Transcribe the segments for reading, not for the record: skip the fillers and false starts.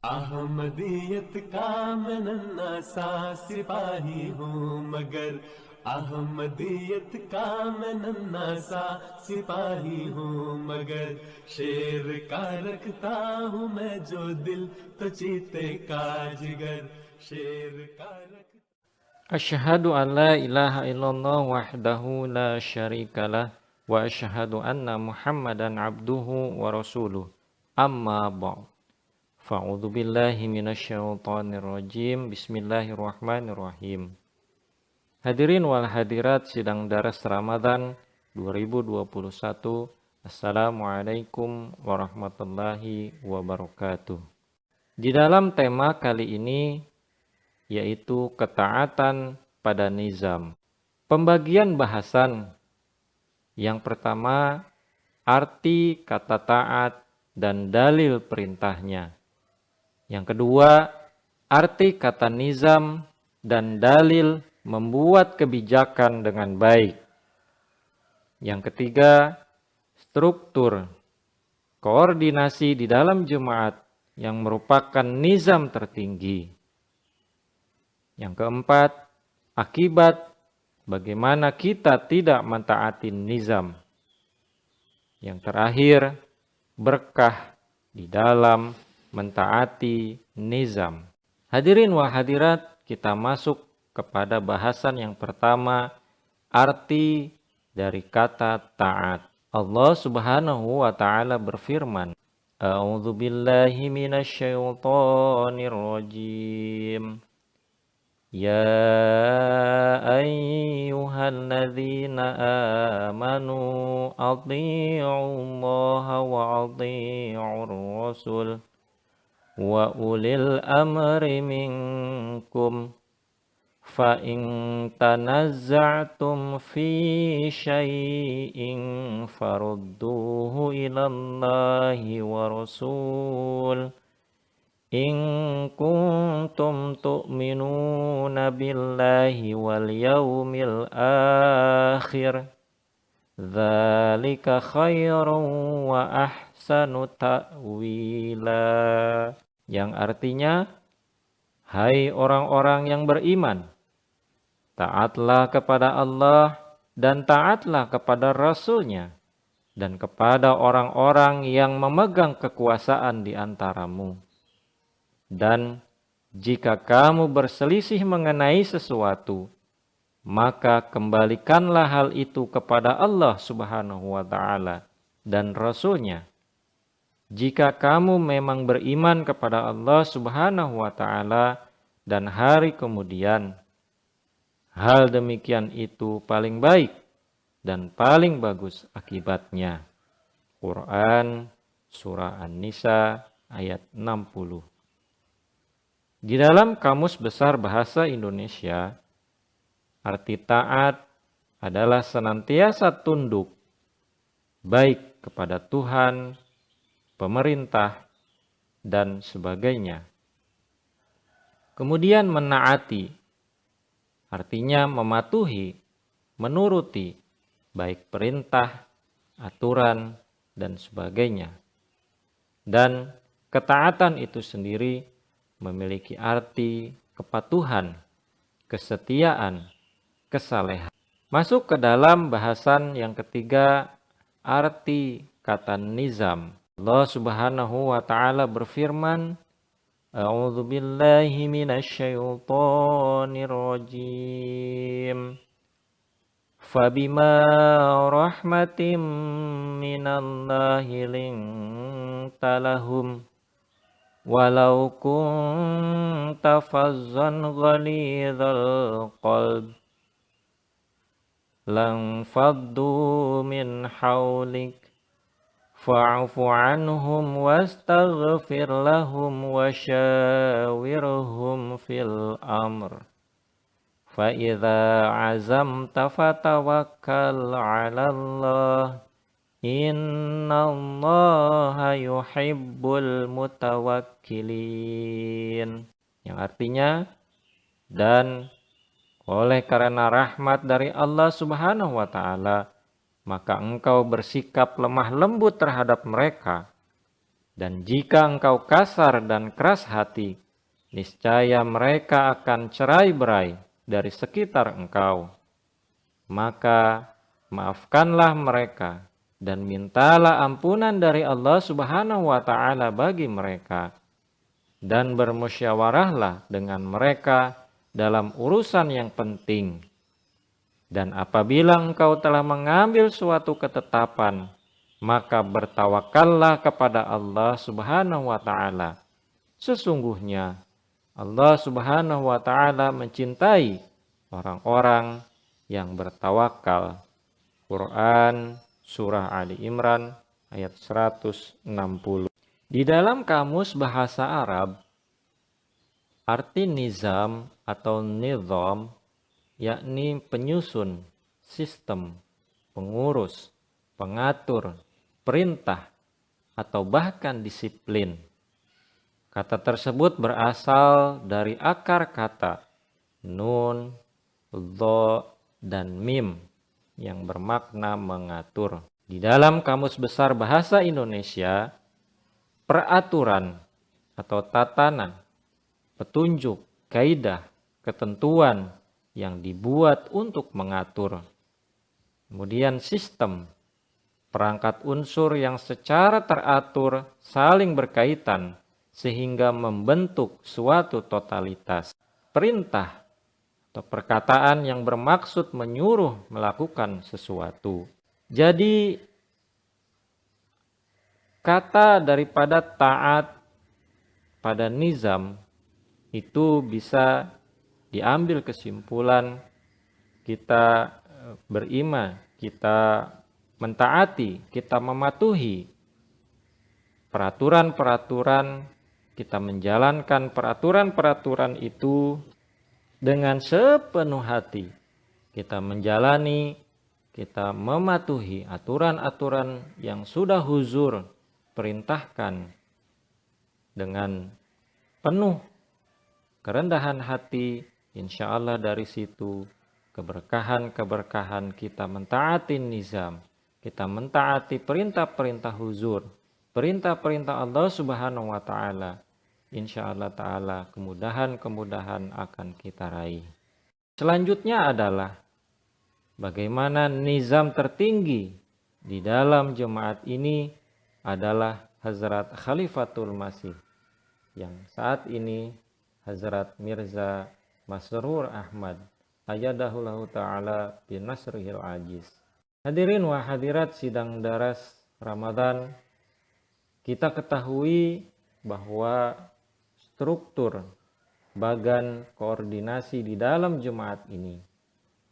अहमदियत का मैं नन्हा सा सिपाही हूँ मगर अहमदियत का मैं नन्हा सा सिपाही हूँ मगर शेर का रखता हूँ मैं जो दिल तो चीते का जिगर शेर का रखता। Asyhadu an la ilaha illallah wahdahu la syarikalah wa asyhadu anna Muhammadan abduhu wa rasuluh. Amma ba'd. Fa'udzu billahi minasyaitonir rajim. Bismillahirrahmanirrahim. Hadirin wal hadirat sidang daras Ramadan 2021. Assalamualaikum warahmatullahi wabarakatuh. Di dalam tema kali ini yaitu ketaatan pada nizam. Pembagian bahasan yang pertama, arti kata taat dan dalil perintahnya. Yang kedua, arti kata nizam dan dalil membuat kebijakan dengan baik. Yang ketiga, struktur koordinasi di dalam jemaat yang merupakan nizam tertinggi. Yang keempat, akibat bagaimana kita tidak mentaati nizam. Yang terakhir, berkah di dalam mentaati nizam. Hadirin wa hadirat, kita masuk kepada bahasan yang pertama, arti dari kata taat. Allah Subhanahu wa taala berfirman, A'udzu billahi minasyaitonir rajim. يا أيها الذين آمنوا أطيعوا الله وأطيعوا الرسول وأولي الأمر منكم فإن تنازعتم في شيء فردوه إلى الله ورسوله إن كنتم تؤمنون بالله واليوم الآخر ذلك خير وأحسن تأويلا. Yang artinya, hai orang-orang yang beriman, taatlah kepada Allah dan taatlah kepada Rasul-Nya dan kepada orang-orang yang memegang kekuasaan di antaramu. Dan jika kamu berselisih mengenai sesuatu, maka kembalikanlah hal itu kepada Allah Subhanahu wa ta'ala dan Rasul-Nya. Jika kamu memang beriman kepada Allah Subhanahu wa ta'ala dan hari kemudian, hal demikian itu paling baik dan paling bagus akibatnya. Quran Surah An-Nisa ayat 60. Di dalam Kamus Besar Bahasa Indonesia, arti taat adalah senantiasa tunduk, baik kepada Tuhan, pemerintah, dan sebagainya. Kemudian menaati, artinya mematuhi, menuruti, baik perintah, aturan, dan sebagainya. Dan ketaatan itu sendiri memiliki arti kepatuhan, kesetiaan, kesalehan. Masuk ke dalam bahasan yang ketiga, arti kata nizam. Allah Subhanahu wa ta'ala berfirman, A'udzu billahi minasyaitonir rajim. Fabima rahmatim minallahi linta lahum walau kunta fazzan ghalidhal qalb lang faddu min hawlik fa'fu anhum wastaghfir lahum wasyawirhum fil amr fa idza azamta fatawakkal 'alallah Innallaha yuhibbul mutawakkilin. Yang artinya, dan oleh karena rahmat dari Allah Subhanahu wa ta'ala, maka engkau bersikap lemah lembut terhadap mereka Dan jika engkau kasar dan keras hati, niscaya mereka akan cerai-berai dari sekitar engkau. Maka maafkanlah mereka dan mintalah ampunan dari Allah Subhanahu wa Ta'ala bagi mereka, dan bermusyawarahlah dengan mereka dalam urusan yang penting. Dan apabila engkau telah mengambil suatu ketetapan, maka bertawakallah kepada Allah Subhanahu wa Ta'ala. Sesungguhnya Allah Subhanahu wa Ta'ala mencintai orang-orang yang bertawakal. Quran Surah Ali Imran ayat 160. Di dalam kamus bahasa Arab, arti nizam atau nizam yakni penyusun, sistem, pengurus, pengatur, perintah, atau bahkan disiplin. Kata tersebut berasal dari akar kata nun, dha, dan mim yang bermakna mengatur. Di dalam Kamus Besar Bahasa Indonesia, peraturan atau tatanan, petunjuk, kaidah, ketentuan yang dibuat untuk mengatur. Kemudian sistem, perangkat unsur yang secara teratur saling berkaitan sehingga membentuk suatu totalitas. Perintah atau perkataan yang bermaksud menyuruh melakukan sesuatu. Jadi kata daripada taat pada nizam itu bisa diambil kesimpulan kita beriman, kita mentaati, kita mematuhi peraturan-peraturan, kita menjalankan peraturan-peraturan itu dengan sepenuh hati. Kita menjalani, kita mematuhi aturan-aturan yang sudah huzur perintahkan dengan penuh kerendahan hati. Insya Allah dari situ keberkahan-keberkahan kita mentaati nizam, kita mentaati perintah-perintah huzur, perintah-perintah Allah Subhanahu wa Ta'ala. Insya Allah Ta'ala kemudahan-kemudahan akan kita raih. Selanjutnya adalah bagaimana nizam tertinggi di dalam jemaat ini adalah Hazrat Khalifatul Masih, yang saat ini Hazrat Mirza Masrur Ahmad ayyadahullahu ta'ala binasrihil ajiz. Hadirin wa hadirat sidang daras Ramadan, kita ketahui bahwa struktur bagan koordinasi di dalam jemaat ini,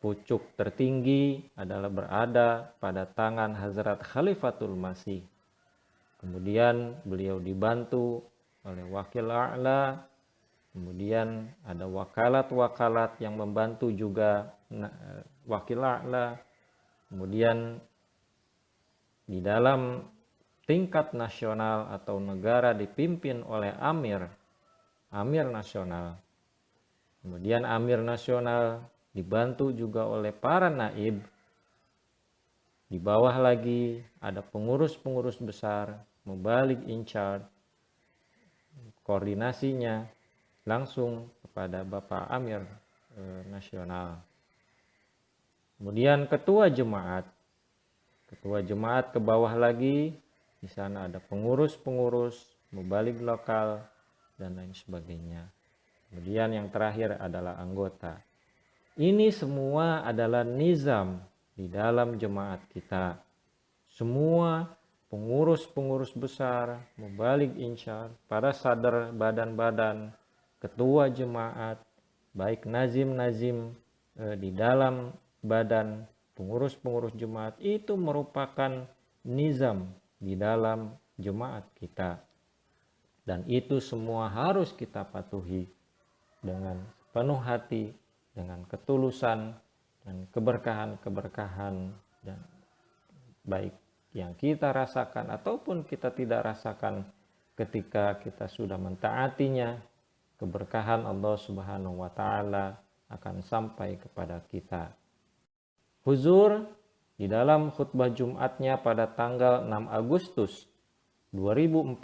pucuk tertinggi adalah berada pada tangan Hazrat Khalifatul Masih. Kemudian beliau dibantu oleh wakil a'la, kemudian ada wakalat-wakalat yang membantu juga wakil a'la. Kemudian di dalam tingkat nasional atau negara dipimpin oleh amir nasional. Kemudian amir nasional dibantu juga oleh para naib. Di bawah lagi ada pengurus-pengurus besar, mubalik in charge. Koordinasinya langsung kepada Bapak Amir Nasional. Kemudian ketua jemaat ke bawah lagi, di sana ada pengurus-pengurus, mubalik lokal, dan lain sebagainya. Kemudian yang terakhir adalah anggota. Ini semua adalah nizam di dalam jemaat kita. Semua pengurus-pengurus besar, mubalik insyar, para sadar badan-badan, ketua jemaat, baik nazim-nazim di dalam badan, pengurus-pengurus jemaat, itu merupakan nizam di dalam jemaat kita. Dan itu semua harus kita patuhi dengan penuh hati, dengan ketulusan, dan keberkahan-keberkahan, dan baik yang kita rasakan ataupun kita tidak rasakan ketika kita sudah mentaatinya, keberkahan Allah Subhanahu wa Ta'ala akan sampai kepada kita. Huzur di dalam khutbah Jumatnya pada tanggal 6 Agustus 2004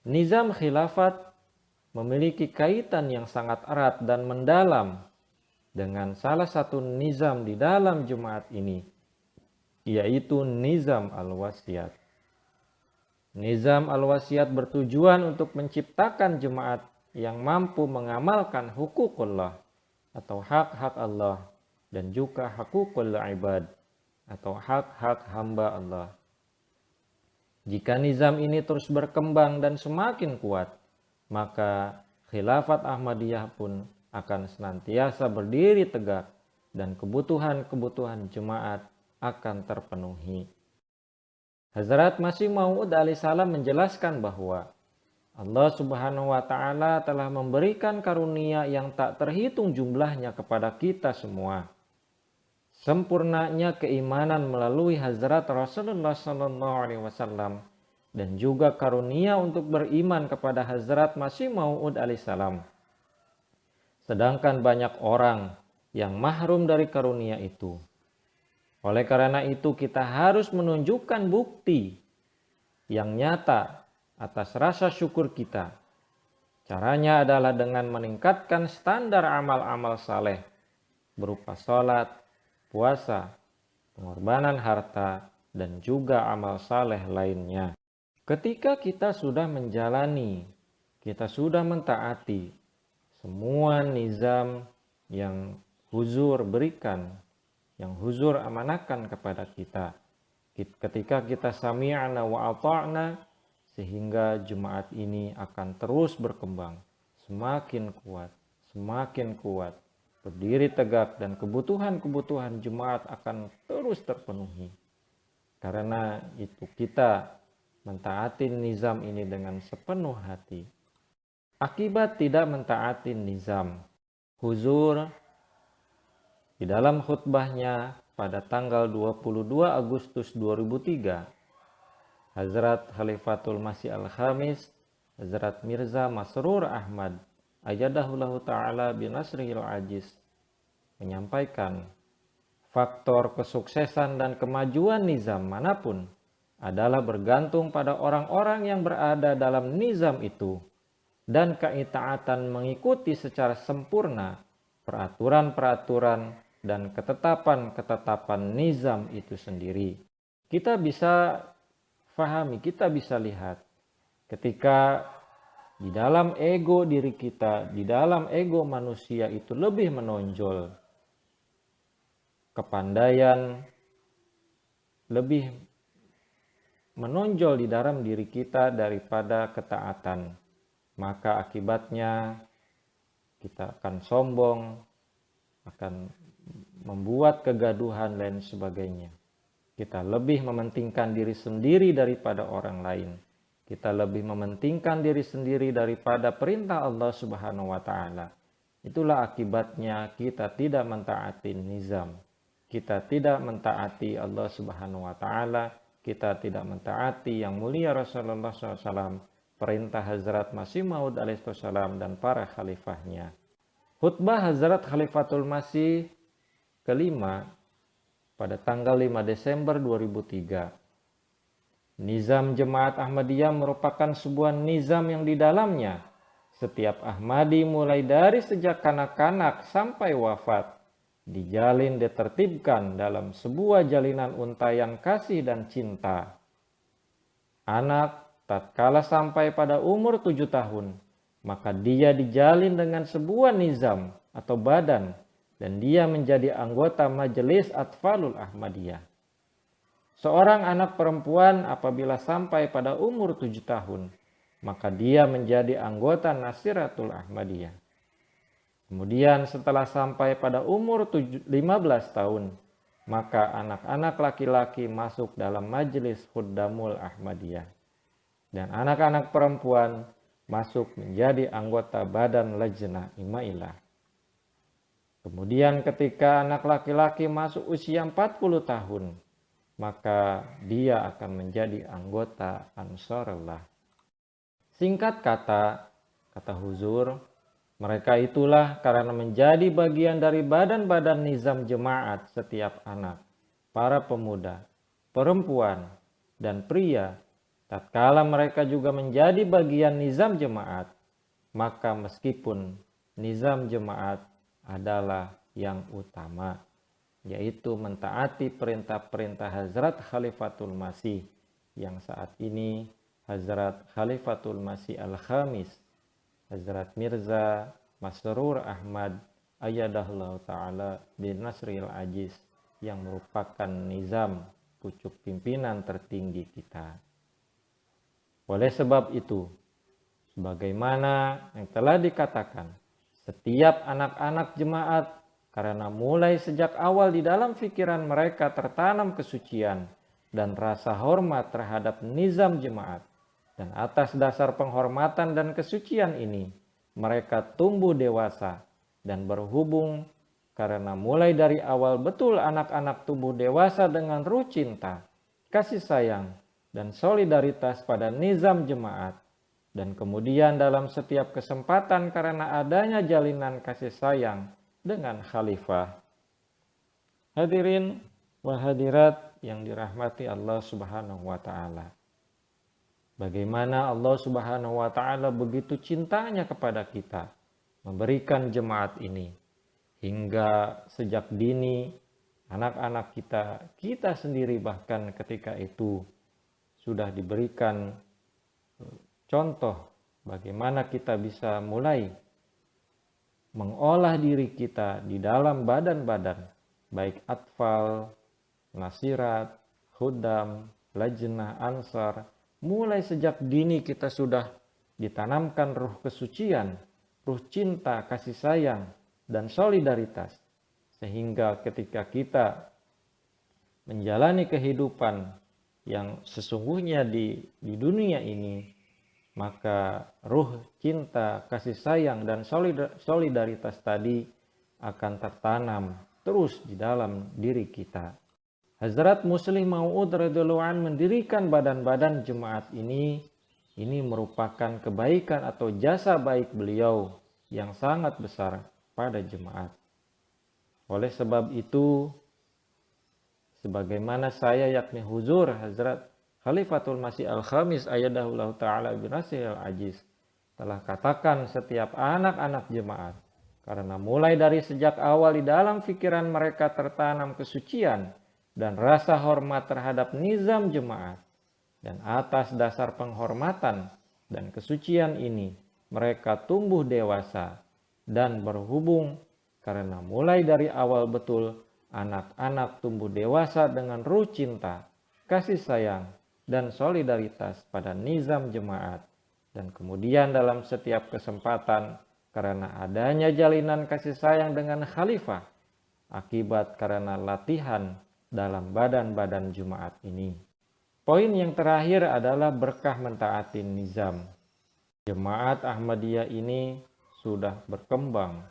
Nizam khilafat memiliki kaitan yang sangat erat dan mendalam dengan salah satu nizam di dalam jemaat ini, yaitu nizam al-wasiat. Nizam al-wasiat bertujuan untuk menciptakan jemaat yang mampu mengamalkan hukukullah atau hak-hak Allah dan juga hukukul ibad atau hak-hak hamba Allah. Jika nizam ini terus berkembang dan semakin kuat, maka khilafat Ahmadiyah pun akan senantiasa berdiri tegak dan kebutuhan-kebutuhan jemaat akan terpenuhi. Hazrat Masih Maud alaihissalam menjelaskan bahwa Allah Subhanahu wa Ta'ala telah memberikan karunia yang tak terhitung jumlahnya kepada kita semua. Sempurnanya keimanan melalui Hazrat Rasulullah SAW dan juga karunia untuk beriman kepada Hazrat Masih Maud alaihissalam. Sedangkan banyak orang yang mahrum dari karunia itu. Oleh karena itu kita harus menunjukkan bukti yang nyata atas rasa syukur kita. Caranya adalah dengan meningkatkan standar amal-amal saleh berupa sholat, puasa, pengorbanan harta, dan juga amal saleh lainnya. Ketika kita sudah menjalani, kita sudah mentaati semua nizam yang huzur berikan, yang huzur amanahkan kepada kita. Ketika kita sami'na wa ata'na, sehingga jemaat ini akan terus berkembang, semakin kuat, berdiri tegak dan kebutuhan-kebutuhan jemaat akan terus terpenuhi. Karena itu kita mentaati nizam ini dengan sepenuh hati. Akibat tidak mentaati nizam, huzur di dalam khutbahnya pada tanggal 22 Agustus 2003, Hazrat Khalifatul Masih Al-Khamis, Hazrat Mirza Masrur Ahmad, Ayyadahullahu Ta'ala binasrihil ajiz, menyampaikan faktor kesuksesan dan kemajuan nizam manapun adalah bergantung pada orang-orang yang berada dalam nizam itu dan keitaatan mengikuti secara sempurna peraturan-peraturan dan ketetapan-ketetapan nizam itu sendiri. Kita bisa fahami, kita bisa lihat ketika di dalam ego diri kita, di dalam ego manusia itu lebih menonjol kepandaian, lebih menonjol di dalam diri kita daripada ketaatan. Maka akibatnya kita akan sombong, akan membuat kegaduhan dan sebagainya. Kita lebih mementingkan diri sendiri daripada orang lain. Kita lebih mementingkan diri sendiri daripada perintah Allah Subhanahu wa Ta'ala. Itulah akibatnya kita tidak mentaati nizam. Kita tidak mentaati Allah Subhanahu wa Ta'ala. Kita tidak mentaati yang mulia Rasulullah SAW, perintah Hazrat Masih Maud alaihissalam dan para khalifahnya. Khutbah Hazrat Khalifatul Masih kelima pada tanggal 5 Desember 2003. Nizam Jemaat Ahmadiyah merupakan sebuah nizam yang di dalamnya setiap Ahmadi mulai dari sejak kanak-kanak sampai wafat dijalin ditertibkan dalam sebuah jalinan untayan kasih dan cinta. Anak tatkala sampai pada umur 7 tahun, maka dia dijalin dengan sebuah nizam atau badan dan dia menjadi anggota Majelis Atfalul Ahmadiyah. Seorang anak perempuan apabila sampai pada umur 7 tahun, maka dia menjadi anggota Nasiratul Ahmadiyah. Kemudian setelah sampai pada umur 15 tahun, maka anak-anak laki-laki masuk dalam Majelis Khuddamul Ahmadiyah. Dan anak-anak perempuan masuk menjadi anggota Badan Lajnah Imailah. Kemudian ketika anak laki-laki masuk usia 40 tahun, maka dia akan menjadi anggota Ansarullah. Singkat kata Huzur, mereka itulah karena menjadi bagian dari badan-badan nizam jemaat setiap anak, para pemuda, perempuan, dan pria tatkala mereka juga menjadi bagian nizam jemaat, maka meskipun nizam jemaat adalah yang utama, yaitu mentaati perintah-perintah Hazrat Khalifatul Masih yang saat ini Hazrat Khalifatul Masih Al-Khamis, Hazrat Mirza Masrur Ahmad Ayyadahullah Ta'ala bin Nasril Aziz, yang merupakan nizam pucuk pimpinan tertinggi kita. Oleh sebab itu, sebagaimana yang telah dikatakan, setiap anak-anak jemaat karena mulai sejak awal di dalam pikiran mereka tertanam kesucian dan rasa hormat terhadap nizam jemaat, dan atas dasar penghormatan dan kesucian ini mereka tumbuh dewasa dan berhubung. Karena mulai dari awal betul anak-anak tumbuh dewasa dengan ruh cinta, kasih sayang, dan solidaritas pada nizam jemaat. Dan kemudian dalam setiap kesempatan karena adanya jalinan kasih sayang dengan khalifah. Hadirin wa hadirat yang dirahmati Allah Subhanahu wa Ta'ala. Bagaimana Allah Subhanahu wa Ta'ala begitu cintanya kepada kita, memberikan jemaat ini. Hingga sejak dini, anak-anak kita sendiri bahkan ketika itu sudah diberikan contoh bagaimana kita bisa mulai mengolah diri kita di dalam badan-badan, baik atfal, nasirat, khudam, lajnah, ansar. Mulai sejak dini kita sudah ditanamkan ruh kesucian, ruh cinta, kasih sayang, dan solidaritas, sehingga ketika kita menjalani kehidupan yang sesungguhnya di dunia ini, maka ruh cinta, kasih sayang, dan solidaritas tadi akan tertanam terus di dalam diri kita. Hazrat Muslih Maud radhiyallahu anhu mendirikan badan-badan jemaat ini merupakan kebaikan atau jasa baik beliau yang sangat besar pada jemaat. Oleh sebab itu, sebagaimana saya yakni huzur Hazrat Khalifatul Masih Al-Khamis Ayyadahullah Ta'ala bin Nasril Aziz telah katakan, setiap anak-anak jemaat karena mulai dari sejak awal di dalam pikiran mereka tertanam kesucian dan rasa hormat terhadap nizam jemaat, dan atas dasar penghormatan dan kesucian ini mereka tumbuh dewasa dan berhubung. Karena mulai dari awal betul anak-anak tumbuh dewasa dengan ruh cinta, kasih sayang, dan solidaritas pada nizam jemaat. Dan kemudian dalam setiap kesempatan karena adanya jalinan kasih sayang dengan khalifah, akibat karena latihan dalam badan-badan jemaat ini. Poin yang terakhir adalah berkah mentaati nizam. Jemaat Ahmadiyah ini sudah berkembang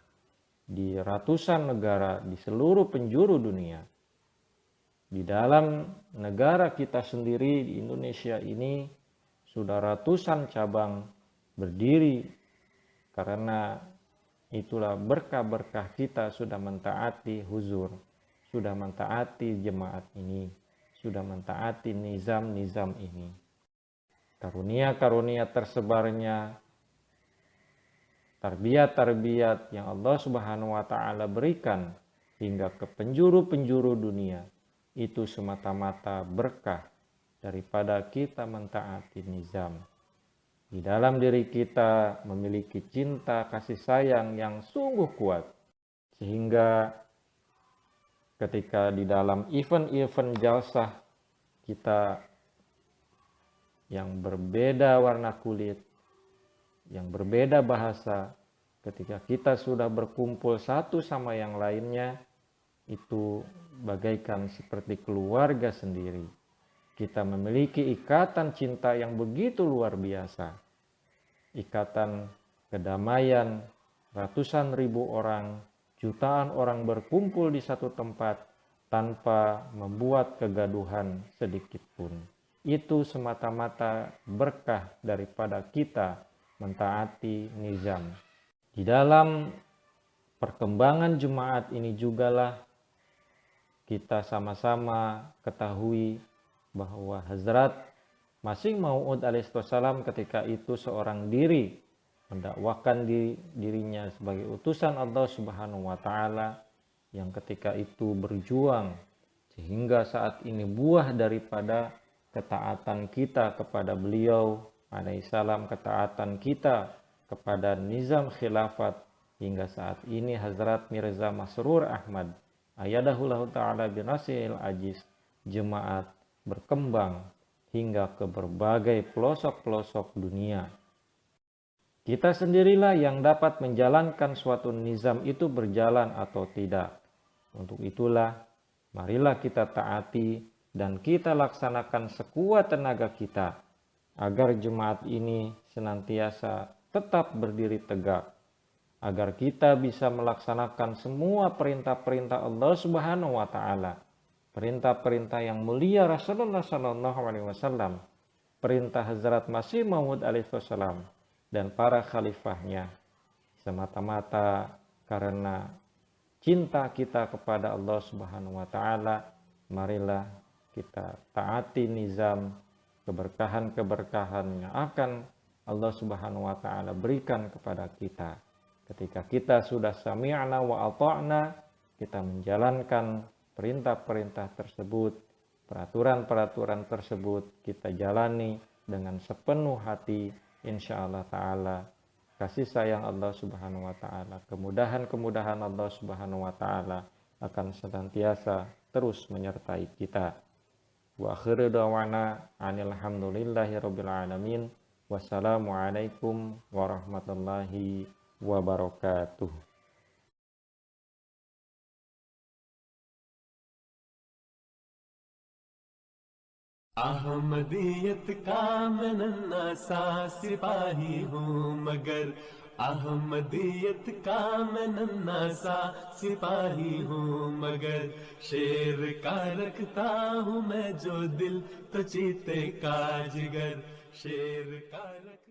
di ratusan negara di seluruh penjuru dunia. Di dalam negara kita sendiri di Indonesia ini sudah ratusan cabang berdiri, karena itulah berkah-berkah kita sudah mentaati huzur, sudah mentaati jemaat ini, sudah mentaati nizam-nizam ini. Karunia-karunia tersebarnya tarbiyat-tarbiyat yang Allah Subhanahu wa Ta'ala berikan hingga ke penjuru-penjuru dunia, itu semata-mata berkah daripada kita mentaati nizam. Di dalam diri kita memiliki cinta kasih sayang yang sungguh kuat, sehingga ketika di dalam event-event jalsah kita yang berbeda warna kulit, yang berbeda bahasa, ketika kita sudah berkumpul satu sama yang lainnya, itu bagaikan seperti keluarga sendiri. Kita memiliki ikatan cinta yang begitu luar biasa. Ikatan kedamaian, ratusan ribu orang, jutaan orang berkumpul di satu tempat tanpa membuat kegaduhan sedikit pun. Itu semata-mata berkah daripada kita mentaati nizam. Di dalam perkembangan jemaat ini jugalah kita sama-sama ketahui bahwa Hazrat Masih Mau'ud alaihissalam ketika itu seorang diri mendakwakan dirinya sebagai utusan Allah Subhanahu wa taala yang ketika itu berjuang sehingga saat ini buah daripada ketaatan kita kepada beliau alaihissalam, ketaatan kita kepada nizam khilafat hingga saat ini Hazrat Mirza Masrur Ahmad ayyadahullahu ta'ala binasihil ajiz, jemaat berkembang hingga ke berbagai pelosok-pelosok dunia. Kita sendirilah yang dapat menjalankan suatu nizam itu berjalan atau tidak. Untuk itulah, marilah kita taati dan kita laksanakan sekuat tenaga kita agar jemaat ini senantiasa tetap berdiri tegak, agar kita bisa melaksanakan semua perintah-perintah Allah Subhanahu wa taala, perintah-perintah yang mulia Rasulullah sallallahu alaihi wasallam, perintah Hazrat Masih Maud alaihissalam dan para khalifahnya, semata-mata karena cinta kita kepada Allah Subhanahu wa taala. Marilah kita taati nizam keberkahan-keberkahan yang akan Allah Subhanahu wa taala berikan kepada kita. Ketika kita sudah sami'na wa ata'na, kita menjalankan perintah-perintah tersebut, peraturan-peraturan tersebut kita jalani dengan sepenuh hati, insyaallah ta'ala. Kasih sayang Allah Subhanahu wa ta'ala, kemudahan-kemudahan Allah Subhanahu wa ta'ala akan senantiasa terus menyertai kita. Wa akhiru da'wana anil hamdulillahi rabbil alamin. Wassalamualaikum warahmatullahi wabarakatuh. Ahmadiyyat का मैं नन्हा सा सिपाही हूँ मगर, अहमदियत का मैं नन्हा सा सिपाही हूँ मगर, शेर का रखता हूँ मैं जो दिल तो चीते का जिगर, शेर का रख